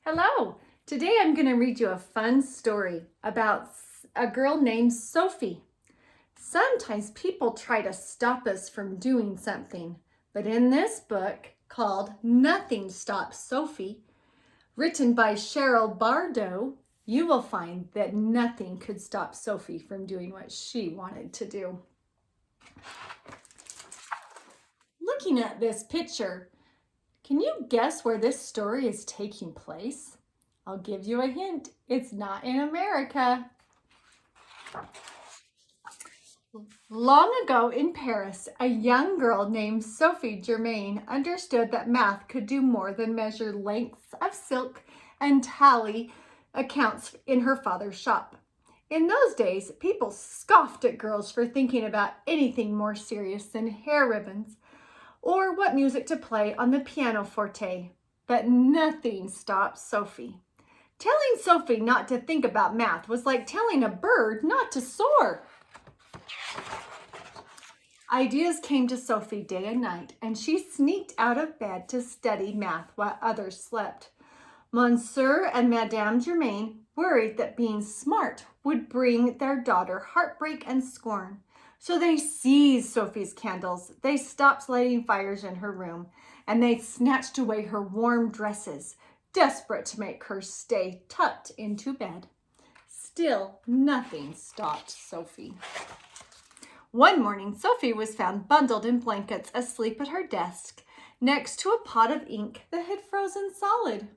Hello! Today I'm going to read you a fun story about a girl named Sophie. Sometimes people try to stop us from doing something, but in this book called Nothing Stops Sophie, written by Cheryl Bardoe, you will find that nothing could stop Sophie from doing what she wanted to do. Looking at this picture, can you guess where this story is taking place? I'll give you a hint. It's not in America. Long ago in Paris, a young girl named Sophie Germain understood that math could do more than measure lengths of silk and tally accounts in her father's shop. In those days, people scoffed at girls for thinking about anything more serious than hair ribbons or what music to play on the pianoforte. But nothing stopped Sophie. Telling Sophie not to think about math was like telling a bird not to soar. Ideas came to Sophie day and night, and she sneaked out of bed to study math while others slept. Monsieur and Madame Germain worried that being smart would bring their daughter heartbreak and scorn. So they seized Sophie's candles, they stopped lighting fires in her room, and they snatched away her warm dresses, desperate to make her stay tucked into bed. Still, nothing stopped Sophie. One morning, Sophie was found bundled in blankets asleep at her desk next to a pot of ink that had frozen solid.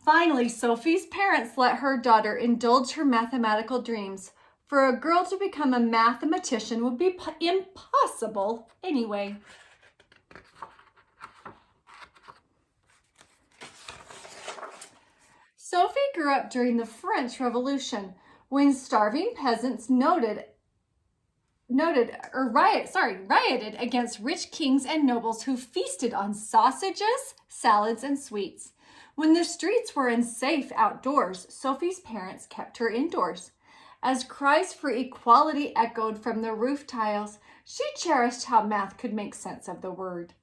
Finally, Sophie's parents let her daughter indulge her mathematical dreams. For a girl to become a mathematician would be impossible anyway. Sophie grew up during the French Revolution, when starving peasants rioted against rich kings and nobles who feasted on sausages, salads, and sweets. When the streets were unsafe outdoors, Sophie's parents kept her indoors. As cries for equality echoed from the roof tiles, she cherished how math could make sense of the world.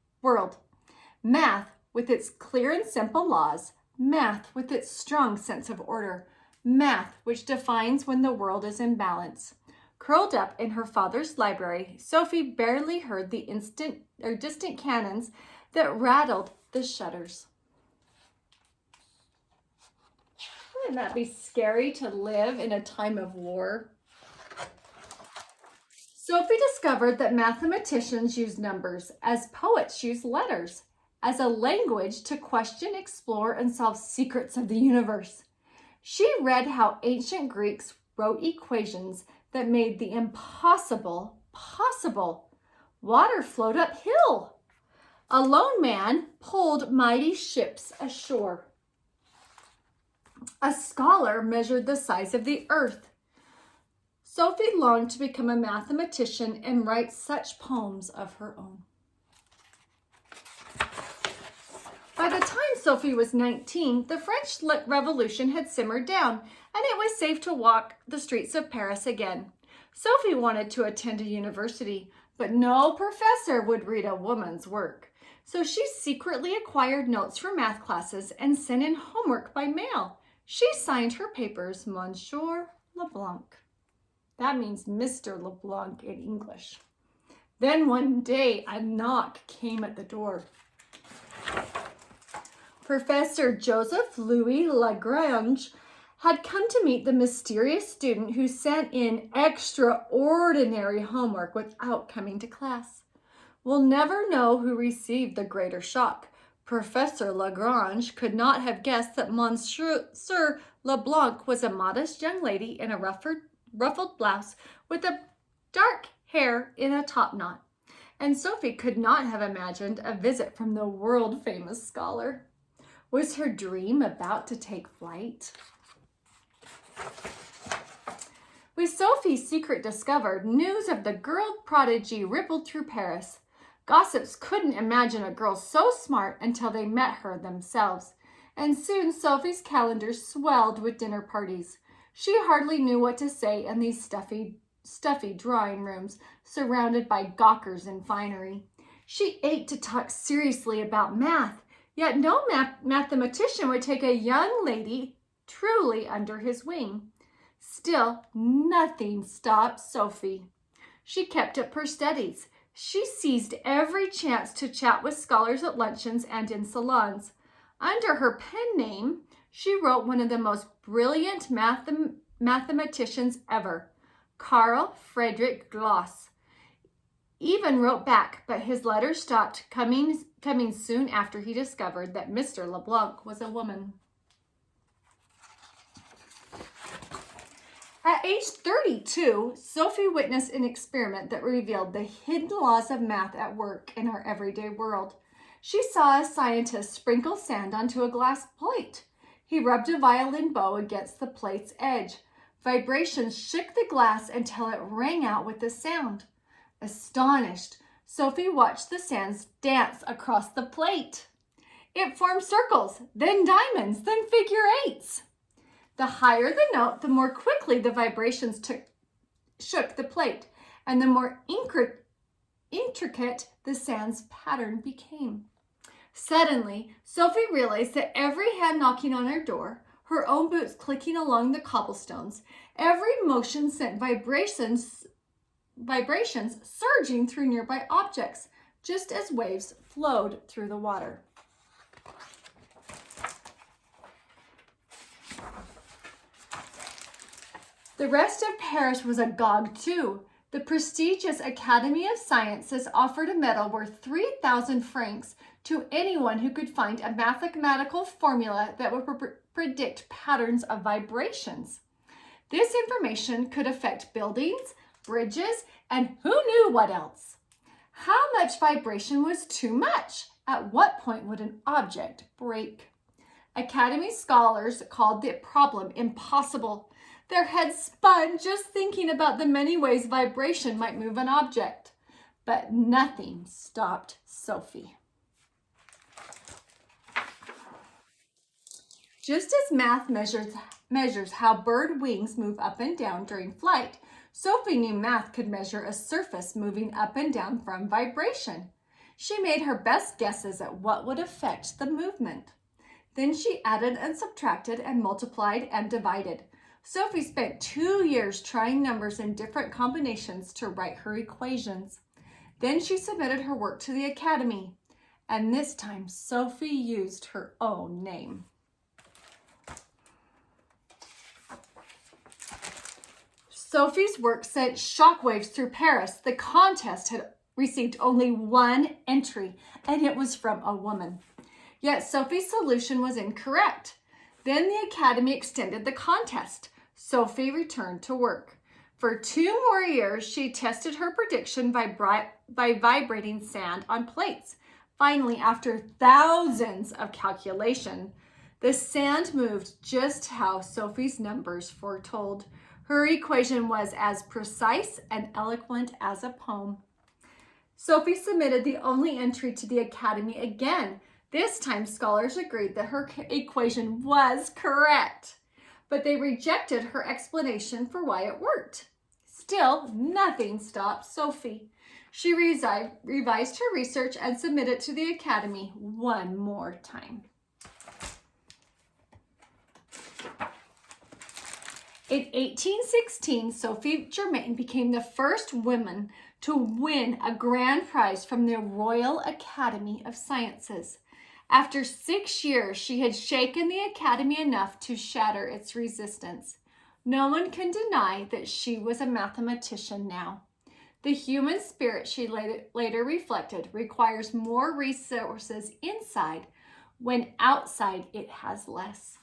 Math, with its clear and simple laws, math with its strong sense of order, math which defines when the world is in balance. Curled up in her father's library, Sophie barely heard the distant cannons that rattled the shutters. Wouldn't that be scary to live in a time of war? Sophie discovered that mathematicians use numbers as poets use letters, as a language to question, explore, and solve secrets of the universe. She read how ancient Greeks wrote equations that made the impossible possible. Water flowed uphill. A lone man pulled mighty ships ashore. A scholar measured the size of the earth. Sophie longed to become a mathematician and write such poems of her own. By the time Sophie was 19, the French Revolution had simmered down, and it was safe to walk the streets of Paris again. Sophie wanted to attend a university, but no professor would read a woman's work. So she secretly acquired notes for math classes and sent in homework by mail. She signed her papers Monsieur LeBlanc. That means Mr. LeBlanc in English. Then one day, a knock came at the door. Professor Joseph Louis Lagrange had come to meet the mysterious student who sent in extraordinary homework without coming to class. We'll never know who received the greater shock. Professor Lagrange could not have guessed that Monsieur LeBlanc was a modest young lady in a ruffled blouse with a dark hair in a top knot. And Sophie could not have imagined a visit from the world-famous scholar. Was her dream about to take flight? With Sophie's secret discovered, news of the girl prodigy rippled through Paris. Gossips couldn't imagine a girl so smart until they met her themselves. And soon Sophie's calendar swelled with dinner parties. She hardly knew what to say in these stuffy drawing rooms, surrounded by gawkers and finery. She ached to talk seriously about math. Yet no mathematician would take a young lady truly under his wing. Still, nothing stopped Sophie. She kept up her studies. She seized every chance to chat with scholars at luncheons and in salons. Under her pen name, she wrote one of the most brilliant mathematicians ever, Carl Friedrich Gauss. Even wrote back, but his letters stopped coming soon after he discovered that Mr. LeBlanc was a woman. At age 32, Sophie witnessed an experiment that revealed the hidden laws of math at work in our everyday world. She saw a scientist sprinkle sand onto a glass plate. He rubbed a violin bow against the plate's edge. Vibrations shook the glass until it rang out with a sound. Astonished, Sophie watched the sands dance across the plate. It formed circles, then diamonds, then figure eights. The higher the note, the more quickly the vibrations shook the plate, and the more intricate the sand's pattern became. Suddenly, Sophie realized that every hand knocking on her door, her own boots clicking along the cobblestones, every motion sent vibrations surging through nearby objects, just as waves flowed through the water. The rest of Paris was agog too. The prestigious Academy of Sciences offered a medal worth 3,000 francs to anyone who could find a mathematical formula that would predict patterns of vibrations. This information could affect buildings, bridges, and who knew what else. How much vibration was too much? At what point would an object break? Academy scholars called the problem impossible. Their heads spun just thinking about the many ways vibration might move an object. But nothing stopped Sophie. Just as math measures how bird wings move up and down during flight, Sophie knew math could measure a surface moving up and down from vibration. She made her best guesses at what would affect the movement. Then she added and subtracted and multiplied and divided. Sophie spent 2 years trying numbers in different combinations to write her equations. Then she submitted her work to the Academy, and this time Sophie used her own name. Sophie's work sent shockwaves through Paris. The contest had received only one entry, and it was from a woman. Yet Sophie's solution was incorrect. Then the Academy extended the contest. Sophie returned to work. For 2 more years, she tested her prediction by vibrating sand on plates. Finally, after thousands of calculations, the sand moved just how Sophie's numbers foretold. Her equation was as precise and eloquent as a poem. Sophie submitted the only entry to the Academy again. This time, scholars agreed that her equation was correct, but they rejected her explanation for why it worked. Still, nothing stopped Sophie. She revised her research and submitted to the Academy one more time. In 1816, Sophie Germain became the first woman to win a grand prize from the Royal Academy of Sciences. After 6 years, she had shaken the Academy enough to shatter its resistance. No one can deny that she was a mathematician now. The human spirit, she later reflected, requires more resources inside when outside it has less.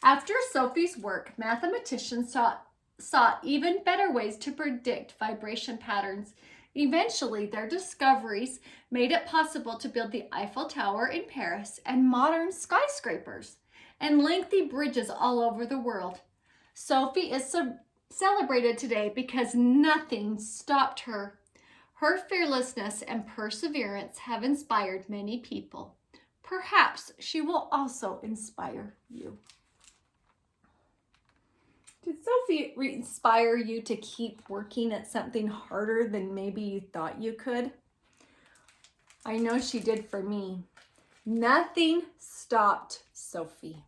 After Sophie's work, mathematicians sought even better ways to predict vibration patterns. Eventually, their discoveries made it possible to build the Eiffel Tower in Paris and modern skyscrapers and lengthy bridges all over the world. Sophie is celebrated today because nothing stopped her. Her fearlessness and perseverance have inspired many people. Perhaps she will also inspire you. Did Sophie inspire you to keep working at something harder than maybe you thought you could? I know she did for me. Nothing stopped Sophie.